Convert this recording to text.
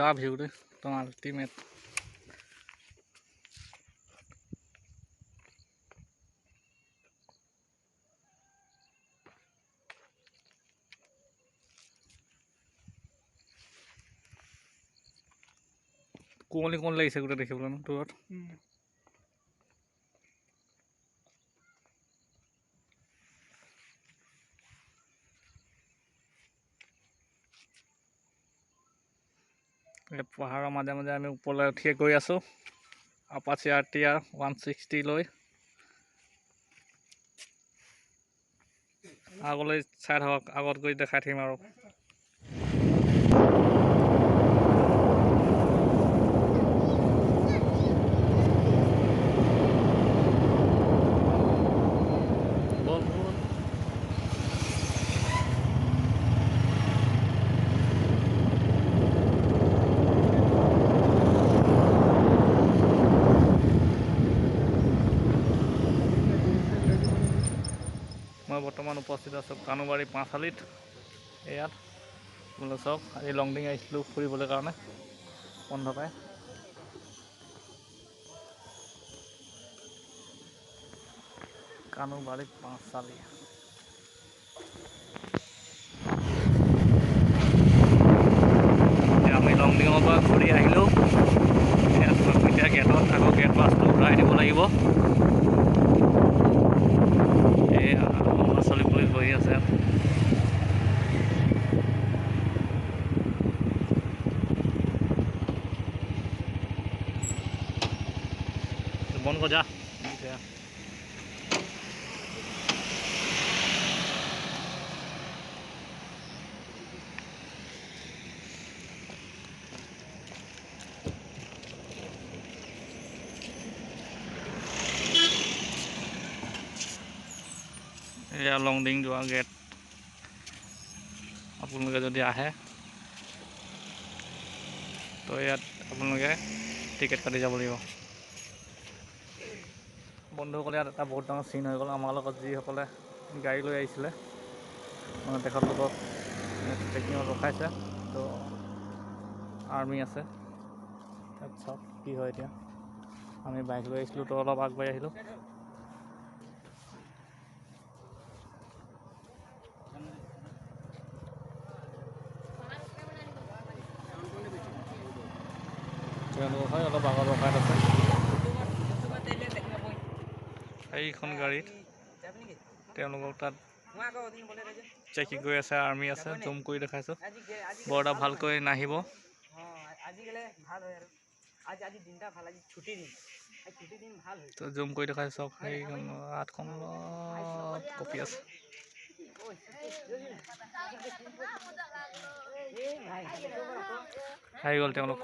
মজা ভিউ দেই একদম আল্টিমেট কুঁৱলী কুঁৱলী লাগিছে গোটেই দেখিবলৈ ন দূৰত পাহাৰৰ মাজে মাজে আমি ওপৰলৈ উঠিয়ে গৈ আছোঁ আপাচি RTR 160 লৈ আগলৈ চাই থাকক আগত গৈ দেখাই থাকিম আৰু মই বৰ্তমান উপস্থিত আছোঁ কানুবাৰী 5 আলিত ইয়াত বোলো চাওক আজি লংডিং আহিছিলোঁ ফুৰিবলৈ কাৰণে বন্ধ পাই কানুবাৰী 5 আলি আমি লংডিঙৰ পৰা ঘূৰি আহিলোঁ এতিয়া গেটত আকৌ গেট পাছটো ঘূৰাই দিব লাগিব পুলিচ বহি আছে বন্ধ কৰ যা এয়া লংডিং যোৱা গেট আপোনালোকে যদি আহে তো ইয়াত আপোনালোকে টিকেট কাটি যাব লাগিব বন্ধুসকলে ইয়াত এটা বহুত ডাঙৰ চিন হৈ গ'ল আমাৰ লগত যিসকলে গাড়ী লৈ আহিছিলে মানে তেখেতলোকক ট্ৰেকিঙত ৰখাইছে তো আৰ্মি আছে তাত চাওক কি হয় এতিয়া আমি বাইক লৈ আহিছিলোঁ তো অলপ আগবাঢ়ি আহিলোঁ তেওঁলোক হয় অলপ আগত ৰখাই আছে এইখন গাড়ীত তেওঁলোকক তাত চেকিং কৰি আছে আৰ্মি আছে জুম কৰি দেখাইছোঁ বৰ এটা ভালকৈ নাহিব তো জুম কৰি দেখাইছোঁ চব সেইখন 8খন কপি আছে আহি গ'ল তেওঁলোক